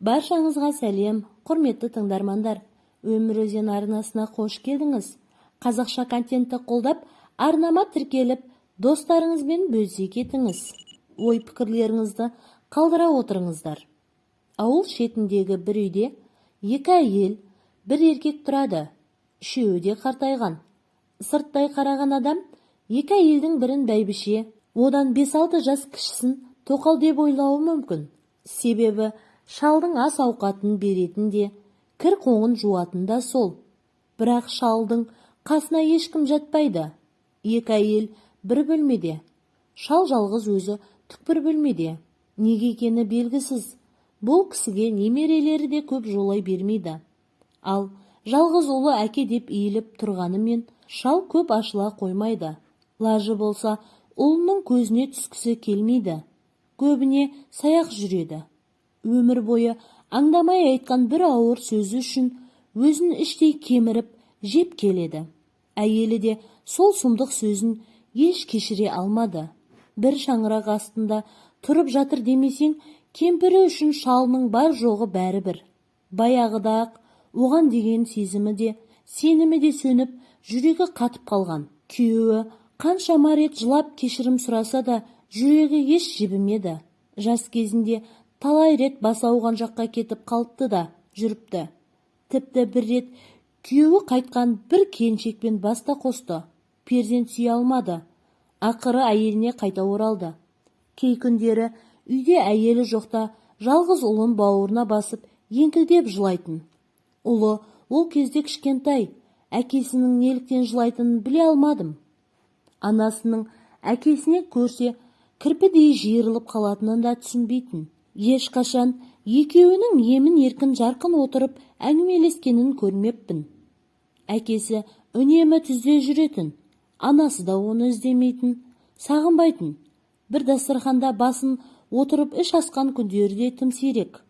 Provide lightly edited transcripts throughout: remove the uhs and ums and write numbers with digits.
Баршаңызға сәлем, құрметті тыңдармандар. Өмір өзен арнасына қош келдіңіз. Қазақша контентті қолдап, арнама тіркеліп, достарыңызбен бөлісе кетіңіз. Ой-пікірлеріңізді қалдыра отырыңыздар. Ауыл шетіндегі бір үйде екі әйел, бір еркек тұрады. Үшеуі де қартайған. Сырттай қараған адам екі әйелдің бірін бәйбіше, одан 5-6 жас кішісін тоқал деп ойлауы мүмкін. Себебі шалдың ас ауқатын беретін де, кір қоңын жуатын да сол. Бірақ шалдың қасына ешкім жатпайды. Екі әйел бір бөлмеде. Шал жалғыз өзі түкпір бөлмеде. Неге екені белгісіз. Бұл кісіге немерелері де көп жолай бермейді. Ал жалғыз ұлы әке деп иіліп тұрғанымен шал көп ашыла қоймайды. Лажы болса, ұлының көзіне түскісі келмейді. Көбіне саяқ жүреді. Өмір бойы аңдамай айтқан бір ауыр сөзі үшін өзін іштей кеміріп жеп келеді. Әйелі де сол сұмдық сөзін еш кешіре алмады. Бір шаңырақ астында тұрып жатыр демесең, кемпірі үшін шалының бар жоғы бәрі бір. Баяғыда-ақ оған деген сезімі де, сенімі де сөніп, жүрегі қатып қалған. Күйеуі қаншама рет жылап кешірім сұраса да, жүрегі еш жібімеді. Жас кезінде талай рет басы ауған жаққа кетіп қалыпты да жүріпті. Тіпті бір рет күйеуі қайтқан бір келіншекпен баста қосты. Перзент сүйе алмады. Ақыры әйеліне қайта оралды. Кей күндері үйде әйелі жоқта жалғыз ұлын бауырына басып еңкілдеп жылайтын. Ұлы ол кезде кішкентай, әкесінің неліктен жылайтынын біле алмадым. Анасының әкесіне көрсе кірпідей жиырылып қалатынын да түсінбейтін. Ешқашан екеуінің емін-еркін жарқын отырып әңгімелескенін көрмеппін. Әкесі үнемі түзде жүретін, анасы да оны іздемейтін, сағынбайтын. Бір дастарханда басын отырып іш асқан күндері де тым сирек.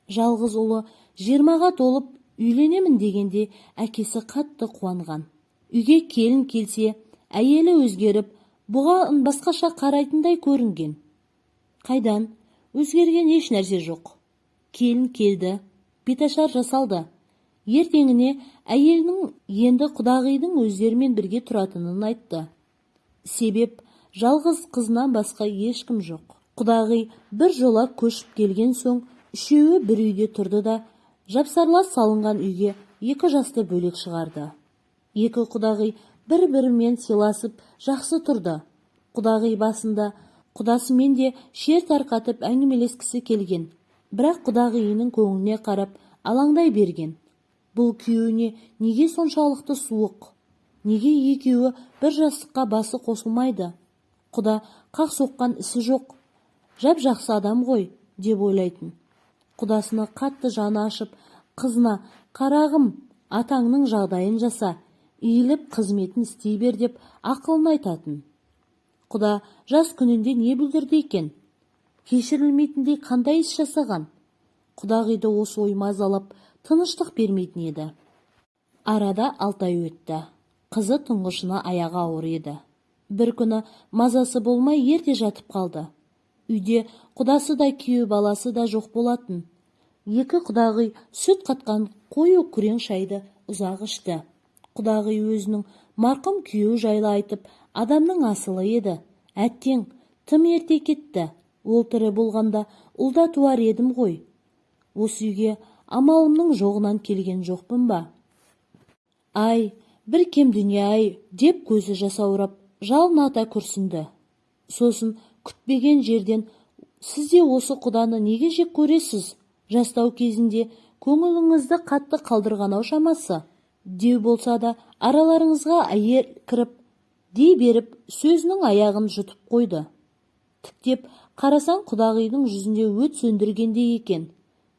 Жалғыз ұлы 20-ға толып үйленемін дегенде әкесі қатты қуанған. Үйге келін келсе, әйелі өзгеріп, бұған басқаша қарайтындай көрінген. Қайдан? Өзгерген еш нәрсе жоқ. Келін келді, беташар жасалды. Ертеңіне әйелінің енді құдағидың өздерімен бірге тұратынын айтты. Себеп жалғыз қызынан басқа ешкім жоқ. Құдағи бір жола көшіп келген соң, үшеуі бір үйде тұрды да, жапсарлас салынған үйге екі жасты бөлек шығарды. Екі құдағи бір-бірімен сыйласып жақсы тұрды. Құдағи басында құдасымен де шер тарқатып әңгімелескісі келген. Бірақ құдағиының көңіліне қарап алаңдай берген. Бұл күйеуіне неге соншалықты суық? Неге екеуі бір жастыққа басы қосылмайды? Құда қақ соққан ісі жоқ. Жап-жақсы адам ғой, деп ойлайтын. Құдасына қатты жаны ашып, қызына қарағым, атаңның жағдайын жаса, иіліп қызметін істей бер деп ақылын айтатын. Құда жас күнінде не бүлдірді екен? Кешірілмейтіндей қандай іс жасаған? Құдағиды осы ой мазалап, тыныштық бермейтін еді. Арада 6 ай өтті. Қызы тұңғышына аяғы ауыр еді. Бір күні мазасы болмай ерте жатып қалды. Үйде құдасы да күйеу баласы да жоқ болатын. Екі құдағи сүт қатқан қою күрең шайды ұзақ ішті. Құдағи өзінің марқұм күйеу жайлы айтып, адамның асылы еді. Әттең, тым ерте кетті. Ол тірі болғанда ұлда туар едім ғой. Осы үйге амалымның жоғынан келген жоқпын ба? Ай, бір кем дүние-ай, деп көзі жасаурап, жалын ата күрсінді. Сосын күтпеген жерден, сіз де осы құданы неге жек көресіз? Жастау кезінде көңіліңізді қатты қалдырған-ау шамасы. Деу болса да араларыңызға әйел кіріп, дей беріп сөзінің аяғын жұтып қойды. Тіктеп қарасаң құдағидың жүзінде өт сөндіргендей екен.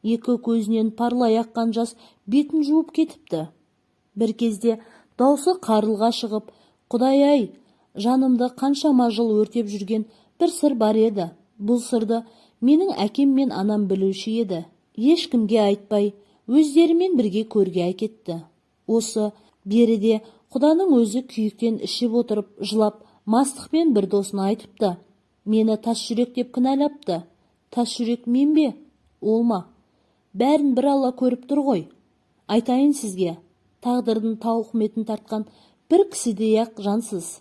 Екі көзінен парлай аққан жас бетін жуып кетіпті. Бір кезде даусы қарылға шығып, Құдай-ай, жанымды қаншама жыл өртеп жүрген бір сыр бар еді. Бұл сырды менің әкем мен анам білуші еді. Ешкімге айтпай, өздерімен бірге көрге әкетті. Осы беріде құданың өзі күйіктен ішіп отырып, жылап, мастықпен бір досына айтыпты. Мені тас жүрек деп кінәлапты. Тас жүрек мен бе? Ол ма? бәрін бір алла көріп тұр ғой. Айтайын сізге, тағдырдың тауқыметін тартқан бір кісідей-ақ жансыз.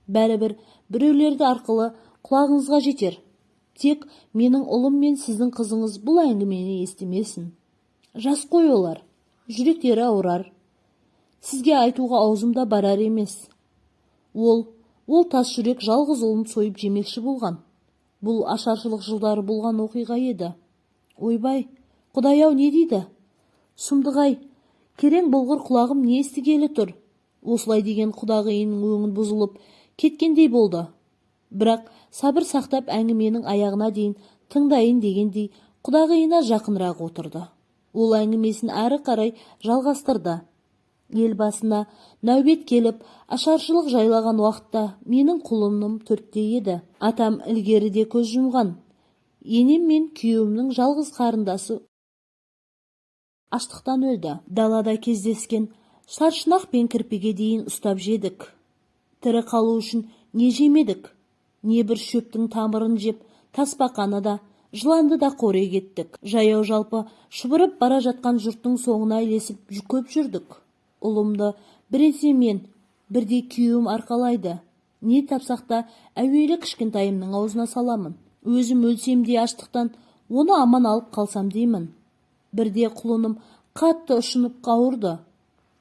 Бәрібір біреулерді арқылы құлағыңызға жетер. Тек менің ұлым мен сіздің қызыңыз бұл әңгімені естімесін. Жас қой олар, жүректері ауырар. Сізге айтуға аузымда барар емес. Ол тас жүрек жалғыз ұлын сойып жемекші болған. Бұл ашаршылық жылдары болған оқиға еді. Ойбай, Құдай-ау не дейді? Сұмдық-ай, керең болғыр құлағым не естігелі тұр? Осылай деген құдағиының өңін бұзылып кеткендей болды. Бірақ сабыр сақтап әңгіменің аяғына дейін тыңдайын дегендей құдағиына жақынырақ отырды. Ол әңгімесін әрі қарай жалғастырды. Ел басына нәубет келіп, ашаршылық жайлаған уақытта менің құлыным 4-те еді. Атам ілгеріде көз жұмған. Енем мен күйеуімнің жалғыз қарындасы аштықтан өлді. Далада кездескен саршұнақ пен кірпіге дейін ұстап жедік. Тірі қалу үшін не жемедік, не бір шөптің тамырын жеп, тасбақаны да, жыланды да қорай кеттік. Жаяу жалпы шұбырып бара жатқан жұрттың соңына ілесіп көп жүрдік. Ұлымды біресе мен, бірде күйеуім арқалайды. Не тапсақ та әуелі кішкентайымның аузына саламын. Өзім өлсем де аштықтан оны аман алып қалсам деймін. Бірде құлыным қатты ұшынып қауырды.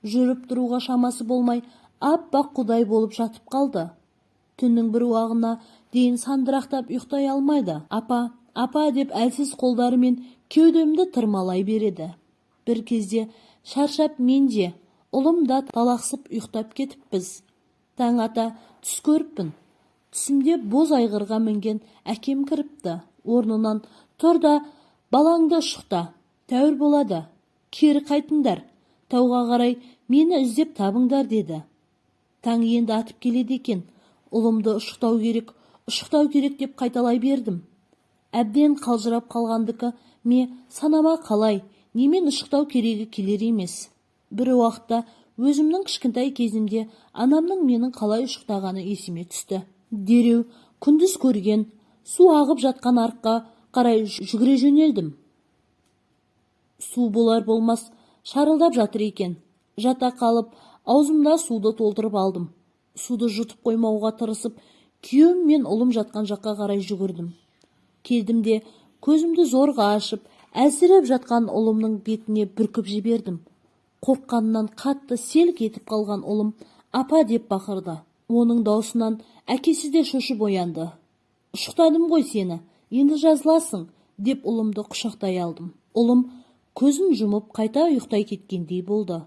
Жүріп тұруға шамасы болмай, аппақ құдай болып жатып қалды. Түннің бір уағына дейін сандырақтап ұйықтай алмайды. Апа деп әлсіз қолдарымен кеудемді тырмалай береді. Бір кезде шаршап мен де, ұлым да талақсып ұйықтап кетіппіз. Таң ата түс көріппін. Түсімде боз айғырға мінген әкем кіріпті. Орнынан тұр да балаңды ұшықта, тәуір болады. Кері қайтыңдар, тауға қарай мені іздеп табыңдар деді. Таң енді атып келеді екен. Ұлымды ұшықтау керек деп қайталай бердім. Әбден қалжырап қалғандықы ме санама қалай, немен ұшықтау керегі келер емес. Бір уақытта өзімнің кішкентай кезімде анамның менің қалай ұшықтағаны есіме түсті. Дереу күндіз көрген су ағып жатқан арыққа қарай жүгіре жөнелдім. Су болар болмас шарылдап жатыр екен. Жата қалып аузымда суды толтырып алдым. Суды жұтып қоймауға тырысып, күйеуім мен ұлым жатқан жаққа қарай жүгірдім. Келдім де көзімді зорға ашып, әлсіреп жатқан ұлымның бетіне бүркіп жібердім. Қорққанынан қатты селк етіп қалған ұлым апа деп бақырды. Оның даусынан әкесі де шошып оянды. Ұшықтадым ғой сені, енді жазыласың деп ұлымды құшақтай алдым. Ұлым көзін жұмып қайта ұйықтай кеткендей болды.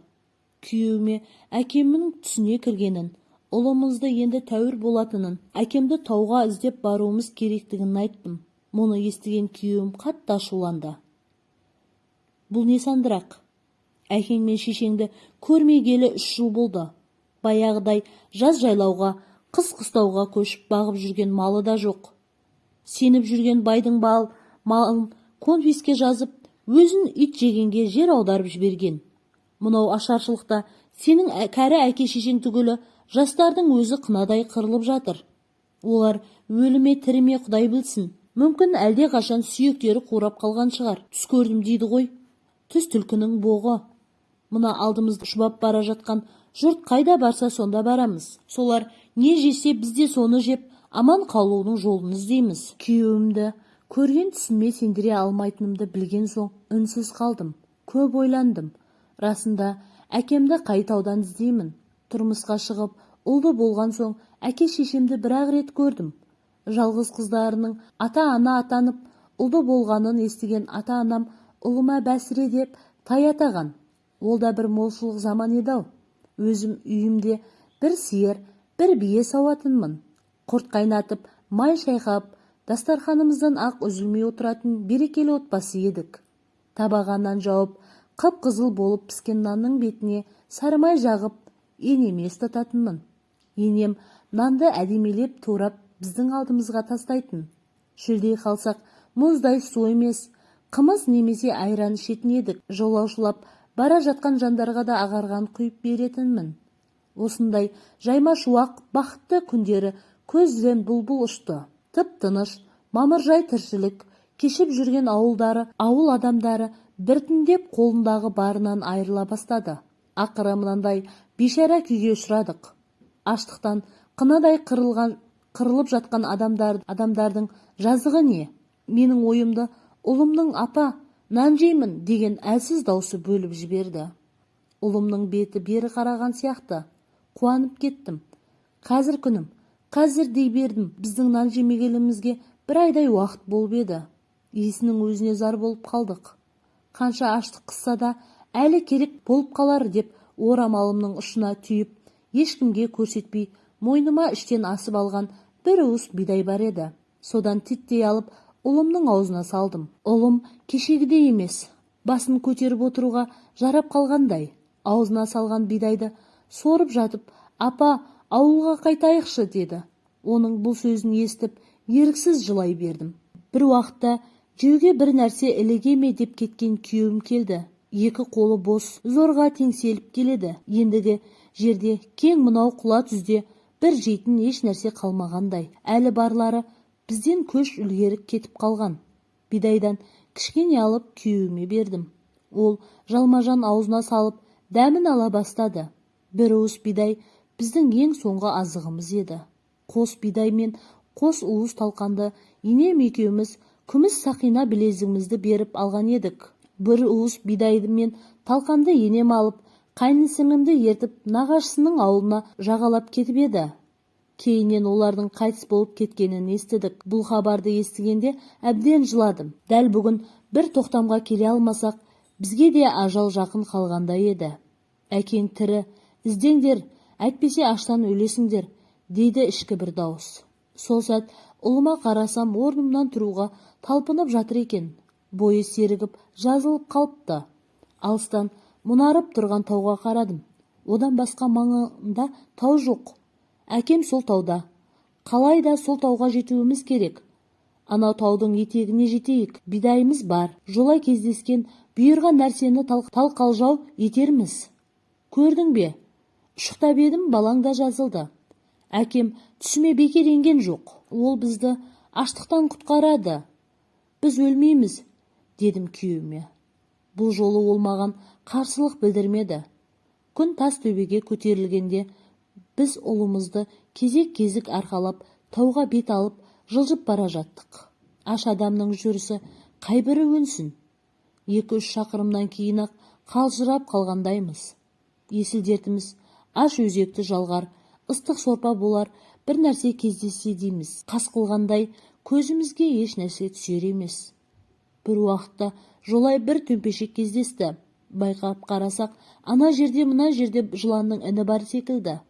Күйеуіме әкемнің түсіне кіргенін, ұлымызды енді тәуір болатынын, әкемді тауға іздеп баруымыз керектігін айттым. Мұны естіген күйеуім қатты ашуланды. Бұл не сандырақ? Әкең мен шешеңді көрмегелі 3 жыл болды. Баяғыдай жаз жайлауға, қыс қыстауға көшіп бағып жүрген малы да жоқ. Сеніп жүрген байдың малын конфиске жазып, өзін ит жегенге жер аударып жіберген. Мынау ашаршылықта сенің кәрі әке шешең түгілі жастардың өзі қынадай қырылып жатыр. Олар өліме тіріме Құдай білсін. Мүмкін әлде қашан сүйектері қурап қалған шығар. Түс көрдім дейді ғой. Түс түлкінің боғы. Мына алдымызды шұбап бара жатқан жұрт қайда барса сонда барамыз. Солар не жесе бізде соны жеп, аман қалудың жолын іздейміз. Күйеуімді көрген түсіме сендіре алмайтынымды білген соң үнсіз қалдым. Көп ойландым. Расында әкемді қай таудан іздеймін. Тұрмысқа шығып, ұлды болған соң әке шешемді бір-ақ рет көрдім. Жалғыз қыздарының ата-ана атанып, ұлды болғанын естіген ата-анам ұлыма Бәсіре деп тай атаған. Ол да бір молшылық заман еді-ау. Өзім үйімде бір сиыр, бір бие сауатынмын. Құрт қайнатып, май шайқап, дастарханымыздан ақ үзілмей отыратын берекелі отбасы едік. Табағаннан жауып, қып-қызыл болып піскен нанның бетіне сарымай жағып, енеме ұстататынмын. Енем нанды әдемелеп турап біздің алдымызға тастайтын. Шөлдей қалсақ, мұздай су емес, қымыз немесе айран ішетін едік. Жолаушылап бара жатқан жандарға да ағарған құйып беретінмін. Осындай жайма шуақ бақытты күндері көзден бұлбұл ұшты. Тып-тыныш, мамыржай тіршілік кешіп жүрген ауыл адамдары біртіндеп қолындағы барынан айырыла бастады. Ақыры мынандай бейшара күйге ұшырадық. Аштықтан қынадай қырылып жатқан адамдардың жазығы не? Менің ойымды ұлымның «апа, нан жеймін» деген әлсіз даусы бөліп жіберді. Ұлымның беті бері қараған сияқты. Қуанып кеттім. Қазір күнім, қазір дей бердім. Біздің нан жемегенімізге бір айдай уақыт болып еді. Иесінің өзіне зар болып қалдық. Қанша аштық қысса да әлі керек болып қалар деп орамалымның ұшына түйіп, ешкімге көрсетпей мойныма іштен асып алған бір уыс бидай бар еді. Содан титтей алып ұлымның аузына салдым. Ұлым кешегідей емес, басын көтеріп отыруға жарап қалғандай. Аузына салған бидайды сорып жатып, «Апа, ауылға қайтайықшы» деді. Оның бұл сөзін естіп, еріксіз жылай бердім. Бір уақытта жеуге бір нәрсе іліге ме деп кеткен күйеуім келді. Екі қолы бос, зорға теңселіп келеді. Ендігі жерде кең мынау құла түзде бір жейтін еш нәрсе қалмағандай. Әлі барлары бізден көш үлгеріп кетіп қалған. Бидайдан кішкене алып күйеуіме бердім. Ол жалмажан аузына салып дәмін ала бастады. Бір уыс бидай біздің ең соңғы азығымыз еді. Қос бидай мен қос уыс талқанды енем екеуміз күміс сақина білезігімізді беріп алған едік. Бір уыс бидайды мен талқанды енем алып, қайнысіңімді ертіп нағашысының ауылына жағалап кетіп еді. Кейіннен олардың қайтыс болып кеткенін естідік. Бұл хабарды естігенде әбден жыладым. Дәл бүгін бір тоқтамға келе алмасақ, бізге де ажал жақын қалғандай еді. Әкең тірі, іздеңдер, әйтпесе аштан өлесіңдер, дейді ішкі бір дауыс. Сол сәт ұлыма қарасам, орнымнан тұруға талпынып жатыр екен. Бойы серігіп, жазылып қалыпты. Алыстан мұнарып тұрған тауға қарадым. Одан басқа маңында тау жоқ. Әкем сол тауда. Қалай да сол тауға жетуіміз керек. Анау таудың етегіне жетейік. Бидайымыз бар. Жолай кездескен бұйырған нәрсені талқалжау етерміз. Көрдің бе? Ұшықтап едім, балаң да жазылды. Әкем түсіме бекер енген жоқ. Ол бізді аштықтан құтқарады. Біз өлмейміз, дедім күйеуіме. Бұл жолы ол маған қарсылық білдірмеді. Күн тас төбеге көтерілгенде біз ұлымызды кезек-кезек арқалап тауға бет алып жылжып бара жаттық. Аш адамның жүрісі қайбірі өнсін. 2-3 шақырымнан кейін-ақ қалжырап қалғандаймыз. Есіл-дертіміз аш өзекті жалғар, ыстық сорпа болар, бір нәрсе кездессе дейміз. Қас қылғандай көзімізге еш нәрсе түсер емес. Бір уақытта жолай бір төмпешек кездесті. Байқап қарасақ, ана жерде мына жерде жыланның іні бар секілді.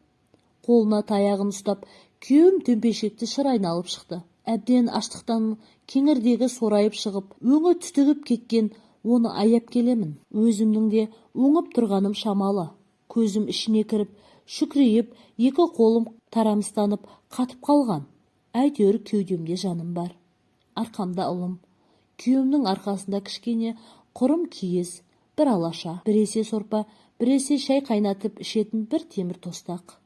Қолына таяғын ұстап, күйеуім төмпешекті шыр айналып шықты. Әбден аштықтан кеңірдегі сорайып шығып, өңі түтігіп кеткен, оны аяп келемін. Өзімнің де оңып тұрғаным шамалы. Көзім ішіне кіріп, шүкірейіп, екі қолым тарамыстанып қатып қалған. Әйтеуір кеудемде жаным бар. Арқамда ұлым. Күйеуімнің арқасында кішкене құрым киіз, бір алаша, біресе сорпа, біресе шай қайнатып ішетін бір темір тостақ.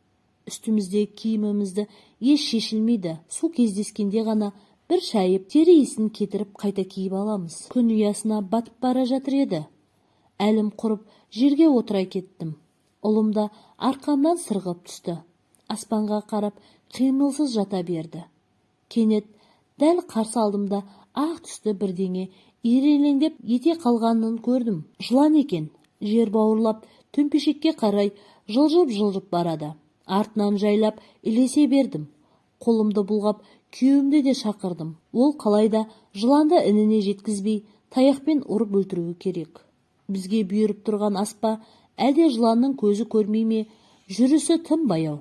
Үстімізде киімімізді еш шешілмейді. Су кездескенде ғана бір шайып, тері иісін кетіріп қайта киіп аламыз. Күн ұясына батып бара жатыр еді. Әлім құрып жерге отыра кеттім. Ұлым да арқамнан сырғып түсті. Аспанға қарап қимылсыз жата берді. Кенет дәл қарсы алдымда ақ түсті бірдеңе ирелеңдеп ете қалғанын көрдім. Жылан екен. Жер бауырлап төмпешекке қарай жылжып барады. Артынан жайлап илесе бердім. Қолымды бұлғап күйеуімді де шақырдым. Ол қалайда жыланды ініне жеткізбей таяқпен ұрып өлтіруі керек. Бізге бұйырып тұрған аспа, әлде жыланның көзі көрмей ме, жүрісі тым баяу.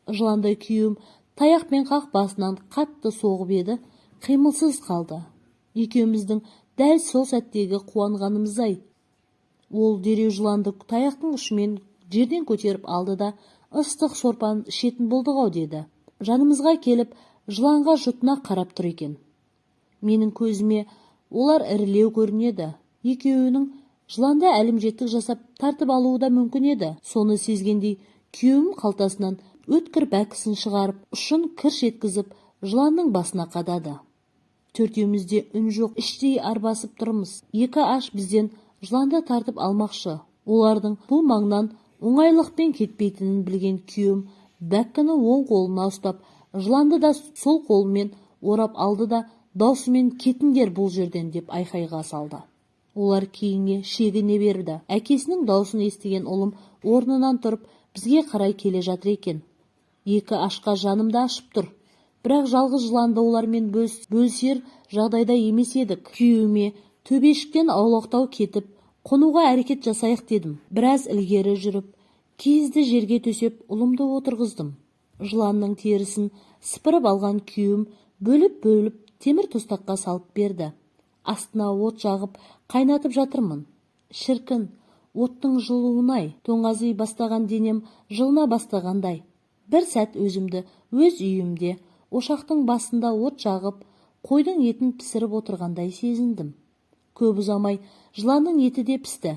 Жыландай күйеуім таяқпен қақ басынан қатты соғып еді, қимылсыз қалды. Екеуміздің дәл сол сәттегі қуанғанымыз-ай. Ол дереу жыланды таяқтың ұшымен жерден көтеріп алды да, ыстық сорпаның ішетін болдық-ау деді. Жанымызға келіп, жыланға жұтына қарап тұр екен. Менің көзіме олар ірілеу көрінеді. Екеуінің жыланда әлімжеттік жасап тартып алуы да мүмкін еді. Соны сезгендей, күйеуім қалтасынан өткір бәкісін шығарып, ұшын кірш еткізіп, жыланның басына қадады. Төртеумізде үн жоқ, іштей арбасып тұрмыз. Екі аш бізден жыланды тартып алмақшы. Олардың бұл маңнан оңайлықпен кетпейтінін білген күйеуім бәккіні оң қолына ұстап, жыланды да сол қолымен орап алды да даусымен кетіңдер бұл жерден деп айқайға салды. Олар кейінге шегіне берді. Әкесінің даусын естіген ұлым орнынан тұрып бізге қарай келе жатыр екен. Екі ашқа жанымда ашып тұр. Бірақ жалғыз жыланды олармен бөлісер жағдайда емес едік. Күйеуіме төбешіктен аулақтау кетіп, қонуға әрекет жасайық дедім. Біраз ілгері жүріп, киізді жерге төсеп, ұлымды отырғыздым. Жыланның терісін сыпырып алған күйеуім бөліп темір тостаққа салып берді. Астына от жағып қайнатып жатырмын. Шіркін, оттың жылуынай, тоңази бастаған денем жылына бастағандай. Бір сәт өзімді өз үйімде, ошақтың басында от жағып, қойдың етін пісіріп отырғандай сезіндім. Көп ұзамай жыланның еті де пісті.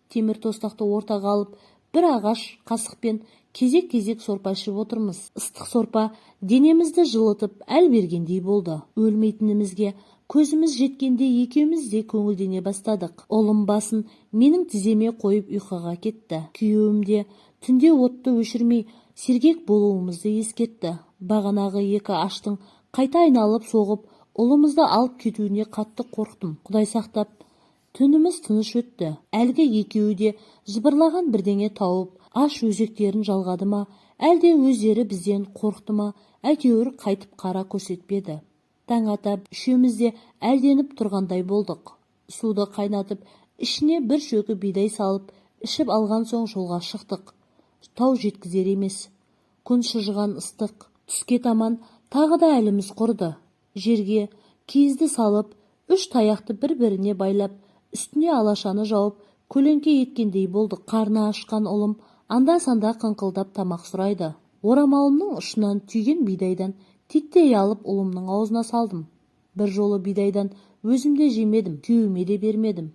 Темір тостақты ортаға алып, бір ағаш қасықпен кезек-кезек сорпа ішіп отырмыз. Ыстық сорпа денемізді жылытып әл бергендей болды. Өлмейтінімізге көзіміз жеткенде екеуміз де көңілдене бастадық. Ұлым басын менің тіземе қойып ұйқыға кетті. Күйеуім де түнде отты өшірмей сергек болуымызды ескертті. Бағанағы екі аштың қайта айналып соғып, ұлымызды алып кетуіне қатты қорқтым. Құдай сақтап, түніміз тыныш өтті. Әлгі екеуі де жыбырлаған бірдеңе тауып, аш өзектерін жалғады ма, әлде өздері бізден қорықты ма, әйтеуір қайтып қара көрсетпеді. Таң ата үшеуміз де әлденіп тұрғандай болдық. Суды қайнатып, ішіне бір шөкі бидай салып, ішіп алған соң жолға шықтық. Тау жеткізер емес. Күн шыжыған ыстық. Түске таман тағы да әліміз құрды. Жерге киізді салып, үш таяқты бір-біріне байлап, үстіне алашаны жауып, көлеңке еткендей болдық. Қарны ашқан ұлым анда-санда қыңқылдап тамақ сұрайды. Орамалымның ұшынан түйген бидайдан титтей алып ұлымның аузына салдым. Бір жолы бидайдан өзімде жемедім, күйеуіме де бермедім.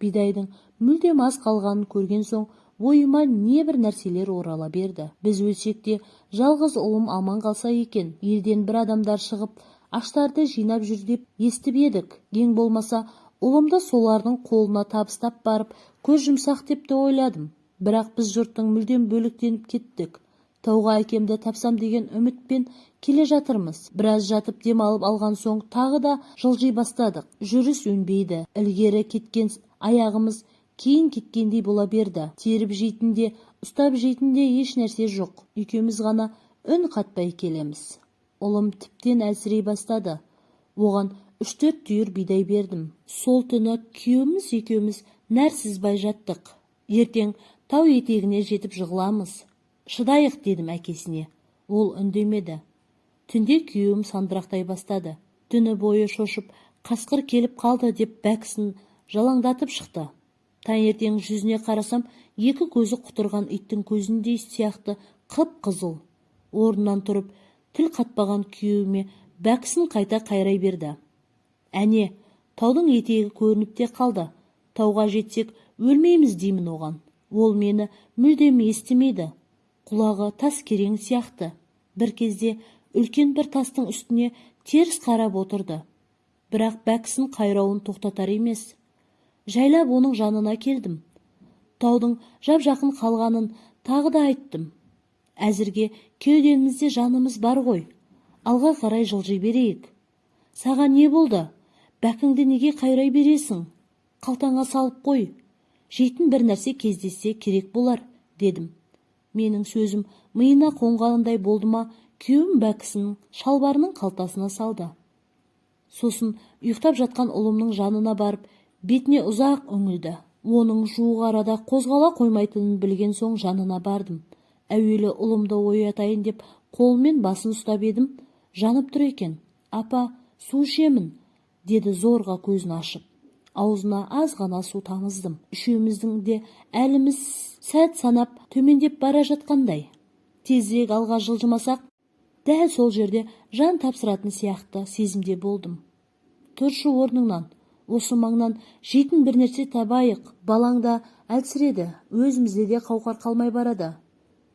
Бидайдың мүлдем аз қалғанын көрген соң ойыма небір нәрселер орала берді. Біз өлсек те жалғыз ұлым аман қалса екен. Елден бір адамдар шығып, аштарды жинап жүр деп естіп едік. Ең болмаса ұлымды солардың қолына табыстап барып көз жұмсақ деп те ойладым. Бірақ біз жұрттың мүлдем бөлектеніп кеттік. Тауға әкемді тапсам деген үмітпен келе жатырмыз. Біраз жатып демалып алған соң тағы да жылжи бастадық. Жүріс өнбейді. Ілгері кеткен аяғымыз кейін кеткендей бола берді. Теріп жейтінде, ұстап жейтінде еш нәрсе жоқ. Екеуміз ғана үн қатпай келеміз. Ұлым тіптен әлсірей бастады. Оған 3-4 түйір бидай бердім. Сол түні күйеуіміз екеуміз нәр сызбай жаттық. Ертең тау етегіне жетіп жығыламыз. Шыдайық дедім әкесіне. Ол үндемеді. Түнде күйеуім сандырақтай бастады. Түні бойы шошып, қасқыр келіп қалды деп бәкісін жалаңдатып шықты. Таңертең жүзіне қарасам, екі көзі құтырған иттің көзіндей сияқты қып-қызыл. Орнынан тұрып, тіл қатпаған күйеуіме бәкісін қайта қайрай берді. Әне, таудың етегі көрініп те қалды. Тауға жетсек, өлмейміз деймін оған. Ол мені мүлдем естімейді. Құлағы тас керең сияқты. Бір кезде үлкен бір тастың үстіне теріс қарап отырды. Бірақ бәкісін қайрауын тоқтатар емес. Жайлап оның жанына келдім. Таудың жап-жақын қалғанын тағы да айттым. Әзірге кеудемізде жанымыз бар ғой. Алға қарай жылжи берейік. Саған не болды? Бәкіңді неге қайрай бересің? Қалтаңа салып қой. Жейтін бір нәрсе кездессе керек болар, дедім. Менің сөзім миына қонғанындай болды ма, күйеуім бәкісінің шалбарының қалтасына салды. Сосын ұйықтап жатқан ұлымның жанына барып, бетіне ұзақ үңілді. Оның жуық арада қозғала қоймайтынын білген соң жанына бардым. Әуелі ұлымды оятайын деп қолмен басын ұстап едім, жанып тұр екен. Апа, су ішемін, деді зорға көзін ашып. Аузына аз ғана су тамыздым. Үшеуміздің де әліміз сәт санап төмендеп бара жатқандай. Тезірек алға жылжымасақ, дәл сол жерде жан тапсыратын сияқты сезімде болдым. Тұршы орныңнан, осы маңнан жейтін бір нәрсе табайық. Балаң да әлсіреді, өзімізде де қауқар қалмай барады.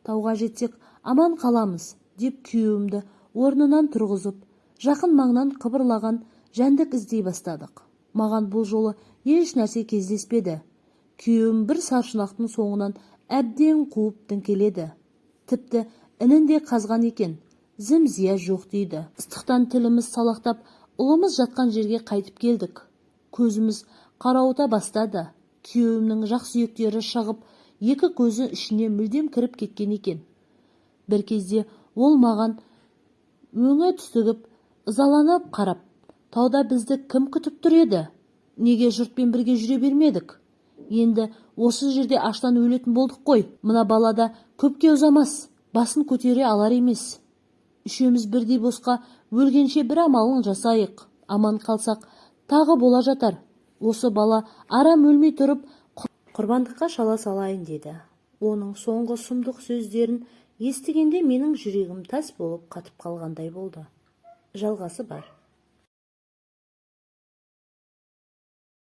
Тауға жетсек аман қаламыз, деп күйеуімді орнынан тұрғызып, жақын маңнан қыбырлаған жәндік іздей бастадық. Маған бұл жолы еш нәрсе кездеспеді. Күйеуім бір саршынақтың соңынан әбден қуып діңкеледі. Тіпті інінде қазған екен. Зім-зия жоқ дейді. Ыстықтан тіліміз салақтап, ұлымыз жатқан жерге қайтып келдік. Көзіміз қарауыта бастады. Күйеуімнің жақ сүйектері шығып, екі көзі ішіне мүлдем кіріп кеткен екен. Бір кезде ол маған өңі түтігіп, ызаланып қарап, тауда бізді кім күтіп тұр еді? Неге жұртпен бірге жүре бермедік? Енді осы жерде аштан өлетін болдық қой. Мына балада көпке ұзамас, басын көтере алар емес. Үшеуміз бірдей босқа өлгенше бір амалын жасайық. Аман қалсақ, тағы бола жатар. Осы бала арам өлмей тұрып, құрбандыққа шала салайын деді. Оның соңғы сұмдық сөздерін естігенде менің жүрегім тас болып қатып қалғандай болды. Жалғасы бар.